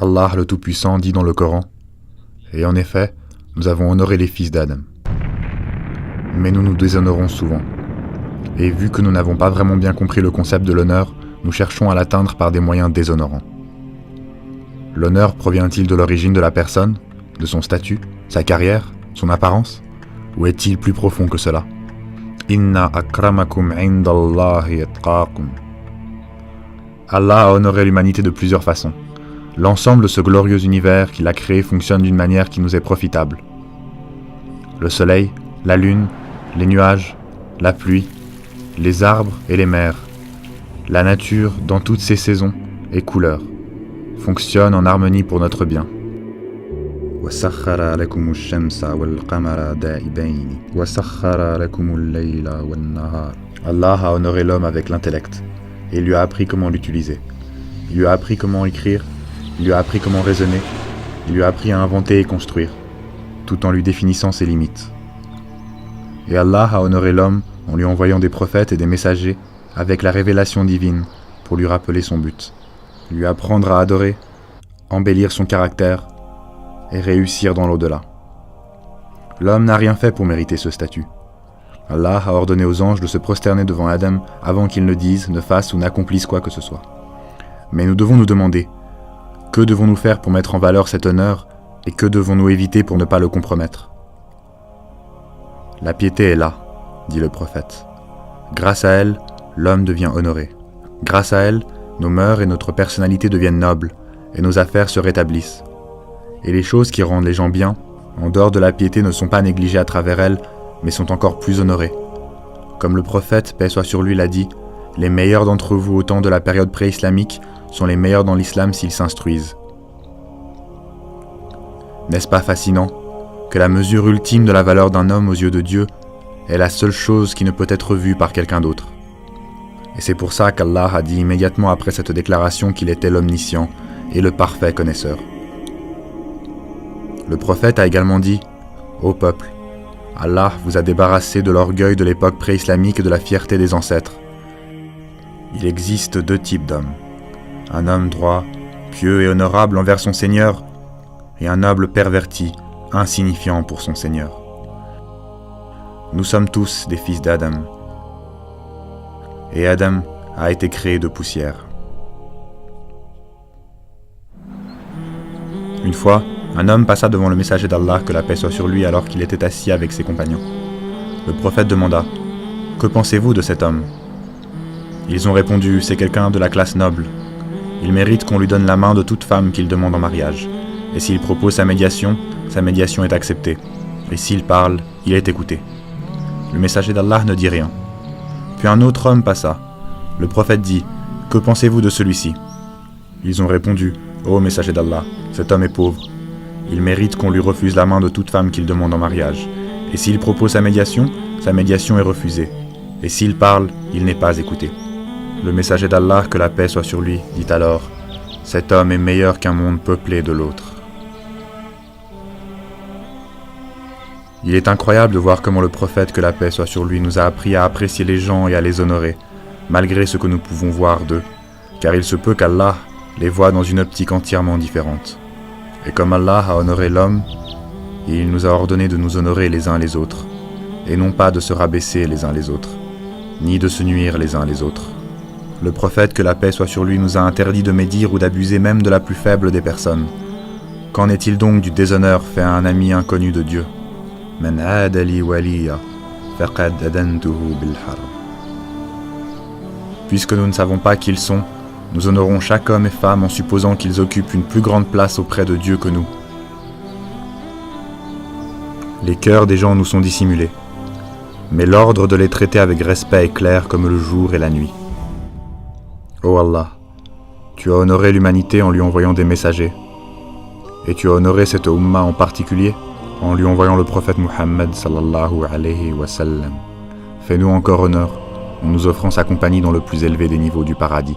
Allah le Tout-Puissant dit dans le Coran, « Et en effet, nous avons honoré les fils d'Adam. Mais nous nous déshonorons souvent. Et vu que nous n'avons pas vraiment bien compris le concept de l'honneur, nous cherchons à l'atteindre par des moyens déshonorants. L'honneur provient-il de l'origine de la personne, de son statut, sa carrière, son apparence? Ou est-il plus profond que cela? Inna akramakum indallahi atqakum. Allah a honoré l'humanité de plusieurs façons. L'ensemble de ce glorieux univers qu'il a créé fonctionne d'une manière qui nous est profitable. Le soleil, la lune, les nuages, la pluie, les arbres et les mers, la nature dans toutes ses saisons et couleurs, fonctionnent en harmonie pour notre bien. Allah a honoré l'homme avec l'intellect et lui a appris comment l'utiliser. Il lui a appris comment écrire, il lui a appris comment raisonner, il lui a appris à inventer et construire, tout en lui définissant ses limites. Et Allah a honoré l'homme en lui envoyant des prophètes et des messagers avec la révélation divine pour lui rappeler son but, lui apprendre à adorer, embellir son caractère et réussir dans l'au-delà. L'homme n'a rien fait pour mériter ce statut. Allah a ordonné aux anges de se prosterner devant Adam avant qu'il ne dise, ne fasse ou n'accomplisse quoi que ce soit. Mais nous devons nous demander, que devons-nous faire pour mettre en valeur cet honneur et que devons-nous éviter pour ne pas le compromettre? La piété est là, dit le prophète. Grâce à elle, l'homme devient honoré. Grâce à elle, nos mœurs et notre personnalité deviennent nobles et nos affaires se rétablissent. Et les choses qui rendent les gens bien, en dehors de la piété, ne sont pas négligées à travers elles, mais sont encore plus honorées. Comme le prophète, paix soit sur lui, l'a dit, les meilleurs d'entre vous au temps de la période pré-islamique sont les meilleurs dans l'islam s'ils s'instruisent. N'est-ce pas fascinant que la mesure ultime de la valeur d'un homme aux yeux de Dieu est la seule chose qui ne peut être vue par quelqu'un d'autre? Et c'est pour ça qu'Allah a dit immédiatement après cette déclaration qu'il était l'omniscient et le parfait connaisseur. Le prophète a également dit « Ô peuple, Allah vous a débarrassé de l'orgueil de l'époque pré-islamique et de la fierté des ancêtres. Il existe deux types d'hommes. Un homme droit, pieux et honorable envers son Seigneur, et un noble perverti, insignifiant pour son Seigneur. Nous sommes tous des fils d'Adam, et Adam a été créé de poussière. » Une fois, un homme passa devant le messager d'Allah, que la paix soit sur lui, alors qu'il était assis avec ses compagnons. Le prophète demanda « Que pensez-vous de cet homme ?» Ils ont répondu « C'est quelqu'un de la classe noble. Il mérite qu'on lui donne la main de toute femme qu'il demande en mariage. Et s'il propose sa médiation est acceptée. Et s'il parle, il est écouté. » Le messager d'Allah ne dit rien. Puis un autre homme passa. Le prophète dit « Que pensez-vous de celui-ci » Ils ont répondu « Ô messager d'Allah, cet homme est pauvre. Il mérite qu'on lui refuse la main de toute femme qu'il demande en mariage. Et s'il propose sa médiation est refusée. Et s'il parle, il n'est pas écouté. » Le messager d'Allah, que la paix soit sur lui, dit alors « Cet homme est meilleur qu'un monde peuplé de l'autre. » Il est incroyable de voir comment le prophète, que la paix soit sur lui, nous a appris à apprécier les gens et à les honorer, malgré ce que nous pouvons voir d'eux, car il se peut qu'Allah les voit dans une optique entièrement différente. Et comme Allah a honoré l'homme, il nous a ordonné de nous honorer les uns les autres, et non pas de se rabaisser les uns les autres, ni de se nuire les uns les autres. Le prophète, que la paix soit sur lui, nous a interdit de médire ou d'abuser même de la plus faible des personnes. Qu'en est-il donc du déshonneur fait à un ami inconnu de Dieu? Man aada li waliya, faqad adantuhu bil harb. Puisque nous ne savons pas qui ils sont, nous honorons chaque homme et femme en supposant qu'ils occupent une plus grande place auprès de Dieu que nous. Les cœurs des gens nous sont dissimulés, mais l'ordre de les traiter avec respect est clair comme le jour et la nuit. Ô Allah, tu as honoré l'humanité en lui envoyant des messagers, et tu as honoré cette Ummah en particulier en lui envoyant le prophète Muhammad sallallahu alayhi wa sallam. Fais-nous encore honneur en nous offrant sa compagnie dans le plus élevé des niveaux du paradis.